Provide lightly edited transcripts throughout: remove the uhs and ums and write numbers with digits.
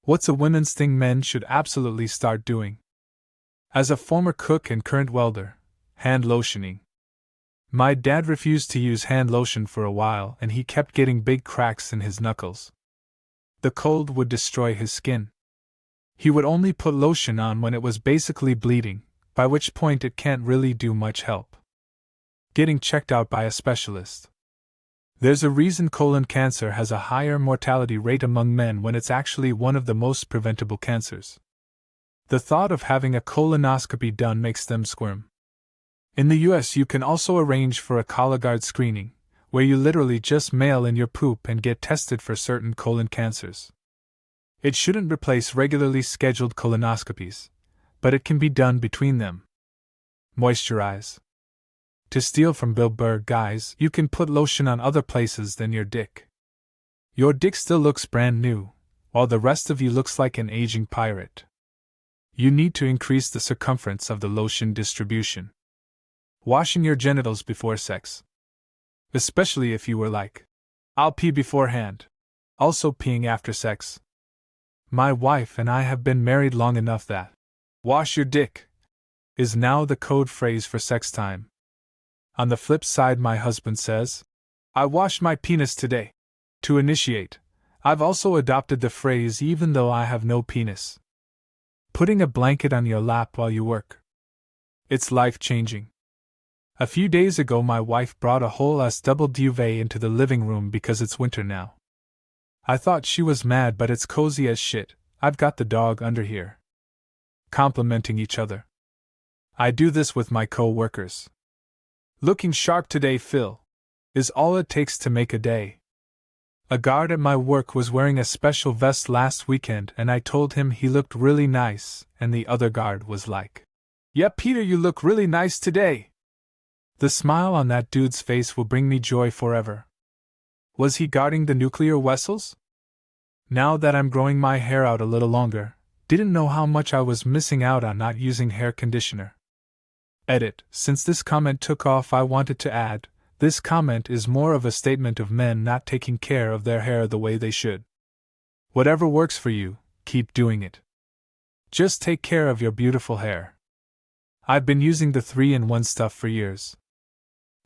What's a women's thing men should absolutely start doing? As a former cook and current welder, hand lotioning. My dad refused to use hand lotion for a while and he kept getting big cracks in his knuckles. The cold would destroy his skin. He would only put lotion on when it was basically bleeding, by which point it can't really do much help. Getting checked out by a specialist. There's a reason colon cancer has a higher mortality rate among men when it's actually one of the most preventable cancers. The thought of having a colonoscopy done makes them squirm. In the US, you can also arrange for a Cologuard screening, where you literally just mail in your poop and get tested for certain colon cancers. It shouldn't replace regularly scheduled colonoscopies, but it can be done between them. Moisturize. To steal from Bill Burr, guys, you can put lotion on other places than your dick. Your dick still looks brand new, while the rest of you looks like an aging pirate. You need to increase the circumference of the lotion distribution. Washing your genitals before sex. Especially if you were like, I'll pee beforehand. Also peeing after sex. My wife and I have been married long enough that wash your dick is now the code phrase for sex time. On the flip side, my husband says, I washed my penis today. To initiate, I've also adopted the phrase even though I have no penis. Putting a blanket on your lap while you work. It's life-changing. A few days ago my wife brought a whole ass double duvet into the living room because it's winter now. I thought she was mad, but it's cozy as shit. I've got the dog under here. Complimenting each other. I do this with my co-workers. Looking sharp today, Phil. Is all it takes to make a day. A guard at my work was wearing a special vest last weekend and I told him he looked really nice, and the other guard was like, "Yeah, Peter, you look really nice today." The smile on that dude's face will bring me joy forever. Was he guarding the nuclear vessels? Now that I'm growing my hair out a little longer, didn't know how much I was missing out on not using hair conditioner. Edit. Since this comment took off, I wanted to add, this comment is more of a statement of men not taking care of their hair the way they should. Whatever works for you, keep doing it. Just take care of your beautiful hair. I've been using the 3-in-1 stuff for years.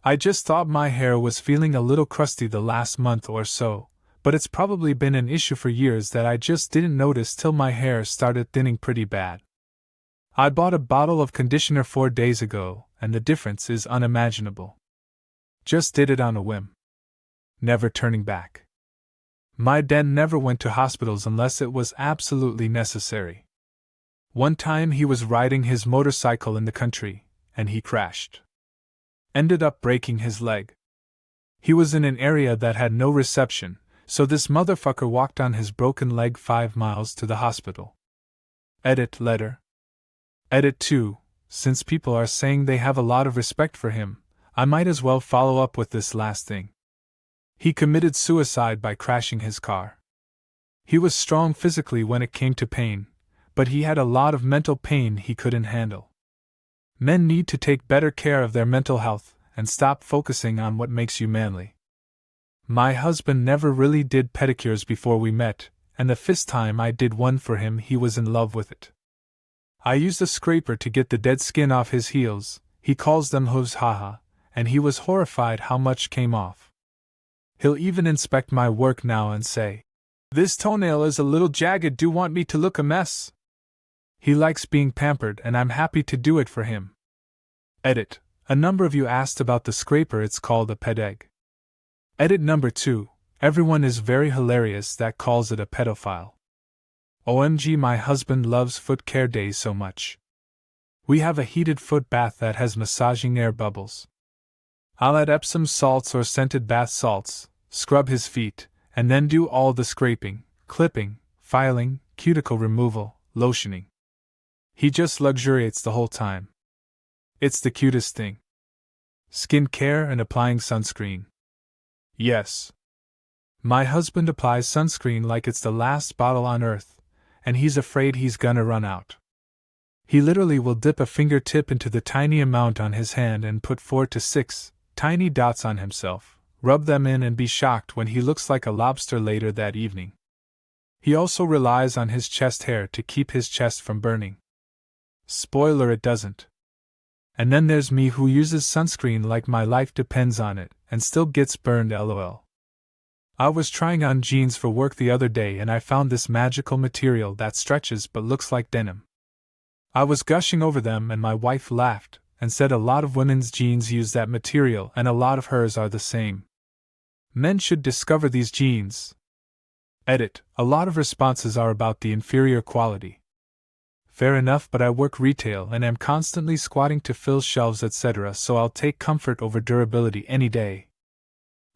I just thought my hair was feeling a little crusty the last month or so, but it's probably been an issue for years that I just didn't notice till my hair started thinning pretty bad. I bought a bottle of conditioner 4 days ago, and the difference is unimaginable. Just did it on a whim. Never turning back. My dad never went to hospitals unless it was absolutely necessary. One time he was riding his motorcycle in the country, and he crashed. Ended up breaking his leg. He was in an area that had no reception, so this motherfucker walked on his broken leg 5 miles to the hospital. Edit letter. Edit 2. Since people are saying they have a lot of respect for him, I might as well follow up with this last thing. He committed suicide by crashing his car. He was strong physically when it came to pain, but he had a lot of mental pain he couldn't handle. Men need to take better care of their mental health and stop focusing on what makes you manly. My husband never really did pedicures before we met, and the first time I did one for him he was in love with it. I used a scraper to get the dead skin off his heels, he calls them hooves, haha, and he was horrified how much came off. He'll even inspect my work now and say, "This toenail is a little jagged, do want me to look a mess?" He likes being pampered and I'm happy to do it for him. Edit. A number of you asked about the scraper, it's called a pedeg. Edit number 2. Everyone is very hilarious that calls it a pedophile. OMG, my husband loves foot care days so much. We have a heated foot bath that has massaging air bubbles. I'll add Epsom salts or scented bath salts, scrub his feet, and then do all the scraping, clipping, filing, cuticle removal, lotioning. He just luxuriates the whole time. It's the cutest thing. Skin care and applying sunscreen. Yes. My husband applies sunscreen like it's the last bottle on earth, and he's afraid he's gonna run out. He literally will dip a fingertip into the tiny amount on his hand and put 4 to 6 tiny dots on himself, rub them in and be shocked when he looks like a lobster later that evening. He also relies on his chest hair to keep his chest from burning. Spoiler, it doesn't. And then there's me who uses sunscreen like my life depends on it, and still gets burned, lol. I was trying on jeans for work the other day and I found this magical material that stretches but looks like denim. I was gushing over them and my wife laughed and said a lot of women's jeans use that material and a lot of hers are the same. Men should discover these jeans. Edit. A lot of responses are about the inferior quality. Fair enough, but I work retail and am constantly squatting to fill shelves, etc., so I'll take comfort over durability any day.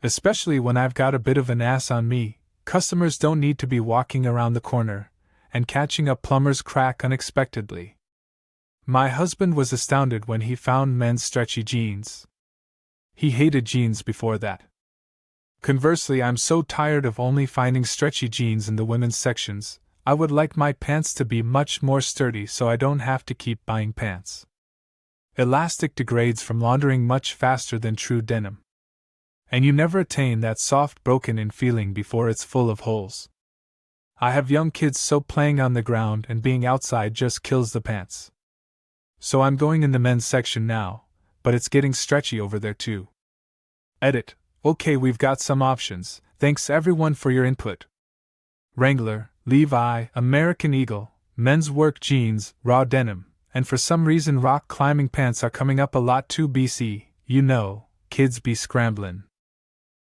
Especially when I've got a bit of an ass on me, customers don't need to be walking around the corner and catching a plumber's crack unexpectedly. My husband was astounded when he found men's stretchy jeans. He hated jeans before that. Conversely, I'm so tired of only finding stretchy jeans in the women's sections. I would like my pants to be much more sturdy so I don't have to keep buying pants. Elastic degrades from laundering much faster than true denim. And you never attain that soft broken-in feeling before it's full of holes. I have young kids, so playing on the ground and being outside just kills the pants. So I'm going in the men's section now, but it's getting stretchy over there too. Edit. Okay, we've got some options. Thanks everyone for your input. Wrangler, Levi, American Eagle, men's work jeans, raw denim, and for some reason rock climbing pants are coming up a lot too. BC, you know, kids be scrambling.